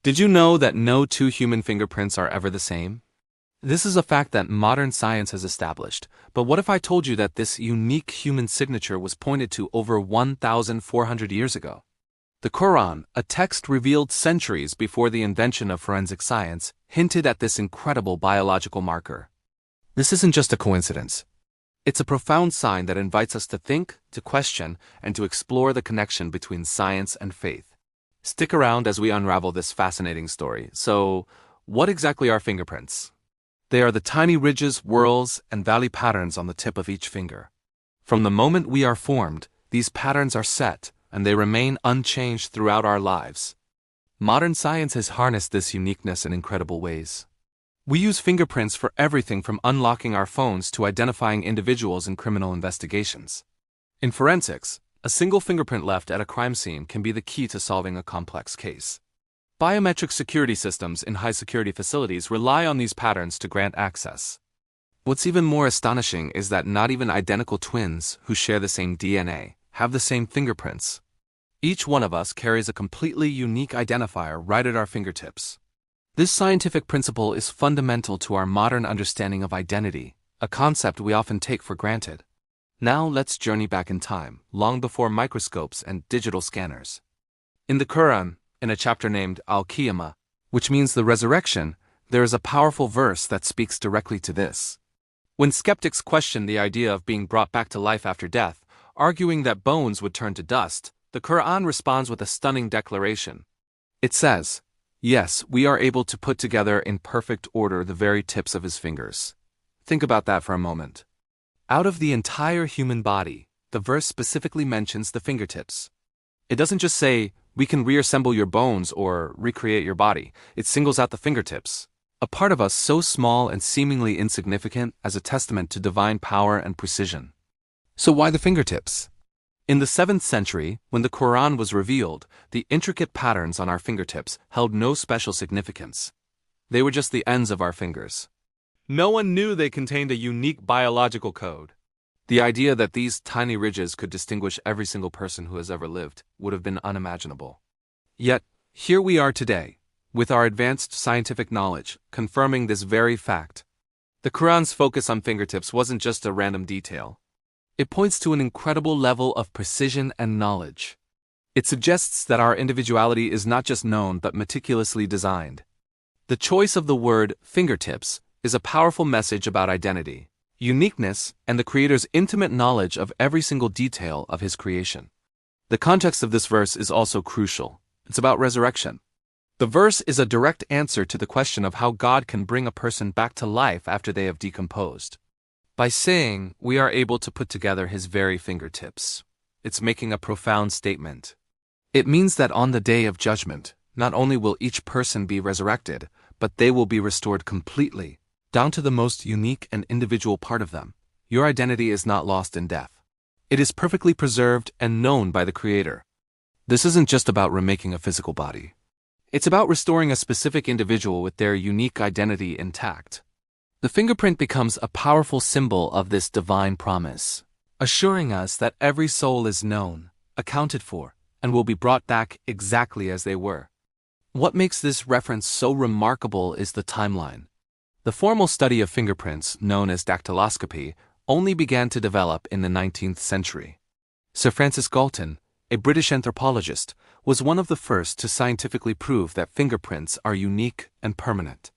Did you know that no two human fingerprints are ever the same? This is a fact that modern science has established, but what if I told you that this unique human signature was pointed to over 1,400 years ago? The Qur'an, a text revealed centuries before the invention of forensic science, hinted at this incredible biological marker. This isn't just a coincidence. It's a profound sign that invites us to think, to question, and to explore the connection between science and faith. Stick around as we unravel this fascinating story. So, what exactly are fingerprints? They are the tiny ridges, whorls, and valley patterns on the tip of each finger. From the moment we are formed, these patterns are set, and they remain unchanged throughout our lives. Modern science has harnessed this uniqueness in incredible ways. We use fingerprints for everything from unlocking our phones to identifying individuals in criminal investigations. In forensics, a single fingerprint left at a crime scene can be the key to solving a complex case. Biometric security systems in high-security facilities rely on these patterns to grant access. What's even more astonishing is that not even identical twins who share the same DNA have the same fingerprints. Each one of us carries a completely unique identifier right at our fingertips. This scientific principle is fundamental to our modern understanding of identity, a concept we often take for granted. Now let's journey back in time, long before microscopes and digital scanners. In the Qur'an, in a chapter named Al-Qiyamah, which means the resurrection, there is a powerful verse that speaks directly to this. When skeptics question the idea of being brought back to life after death, arguing that bones would turn to dust, the Qur'an responds with a stunning declaration. It says, "Yes, we are able to put together in perfect order the very tips of his fingers." Think about that for a moment. Out of the entire human body, the verse specifically mentions the fingertips. It doesn't just say, "We can reassemble your bones or recreate your body." It singles out the fingertips, a part of us so small and seemingly insignificant as a testament to divine power and precision. So why the fingertips? In the 7th century, when the Qur'an was revealed, the intricate patterns on our fingertips held no special significance. They were just the ends of our fingers. No one knew they contained a unique biological code. The idea that these tiny ridges could distinguish every single person who has ever lived would have been unimaginable. Yet, here we are today, with our advanced scientific knowledge, confirming this very fact. The Qur'an's focus on fingertips wasn't just a random detail. It points to an incredible level of precision and knowledge. It suggests that our individuality is not just known but meticulously designed. The choice of the word fingertips is a powerful message about identity, uniqueness, and the Creator's intimate knowledge of every single detail of His creation. The context of this verse is also crucial. It's about resurrection. The verse is a direct answer to the question of how God can bring a person back to life after they have decomposed. By saying we are able to put together His very fingertips, it's making a profound statement. It means that on the day of judgment, not only will each person be resurrected, but they will be restored completely, down to the most unique and individual part of them. Your identity is not lost in death. It is perfectly preserved and known by the Creator. This isn't just about remaking a physical body. It's about restoring a specific individual with their unique identity intact. The fingerprint becomes a powerful symbol of this divine promise, assuring us that every soul is known, accounted for, and will be brought back exactly as they were. What makes this reference so remarkable is the timeline. The formal study of fingerprints, known as dactyloscopy, only began to develop in the 19th century. Sir Francis Galton, a British anthropologist, was one of the first to scientifically prove that fingerprints are unique and permanent.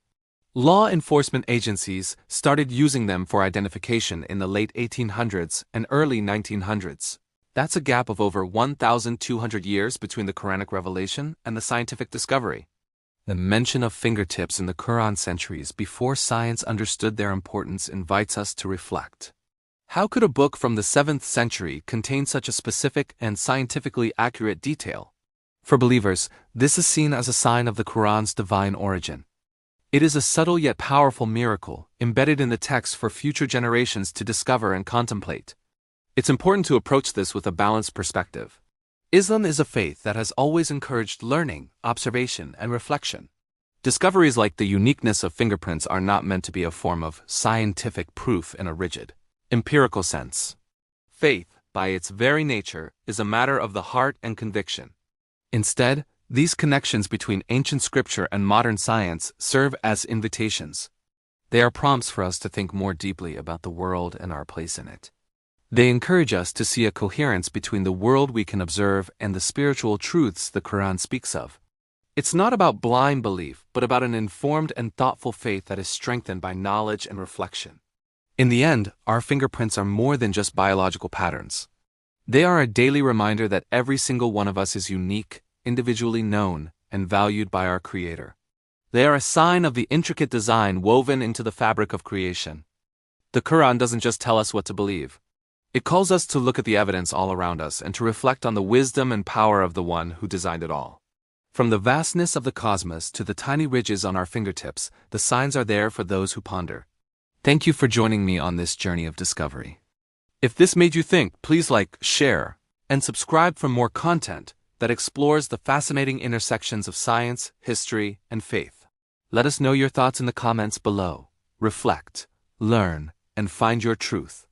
Law enforcement agencies started using them for identification in the late 1800s and early 1900s. That's a gap of over 1,200 years between the Quranic revelation and the scientific discovery. The mention of fingertips in the Qur'an centuries before science understood their importance invites us to reflect. How could a book from the 7th century contain such a specific and scientifically accurate detail? For believers, this is seen as a sign of the Qur'an's divine origin. It is a subtle yet powerful miracle embedded in the text for future generations to discover and contemplate. It's important to approach this with a balanced perspective. Islam is a faith that has always encouraged learning, observation, and reflection. Discoveries like the uniqueness of fingerprints are not meant to be a form of scientific proof in a rigid, empirical sense. Faith, by its very nature, is a matter of the heart and conviction. Instead, These connections between ancient scripture and modern science serve as invitations. They are prompts for us to think more deeply about the world and our place in it. They encourage us to see a coherence between the world we can observe and the spiritual truths the Qur'an speaks of. It's not about blind belief, but about an informed and thoughtful faith that is strengthened by knowledge and reflection. In the end, our fingerprints are more than just biological patterns. They are a daily reminder that every single one of us is unique, individually known, and valued by our Creator. They are a sign of the intricate design woven into the fabric of creation. The Qur'an doesn't just tell us what to believe. It calls us to look at the evidence all around us and to reflect on the wisdom and power of the one who designed it all. From the vastness of the cosmos to the tiny ridges on our fingertips, the signs are there for those who ponder. Thank you for joining me on this journey of discovery. If this made you think, please like, share, and subscribe for more content that explores the fascinating intersections of science, history, and faith. Let us know your thoughts in the comments below. Reflect, learn, and find your truth.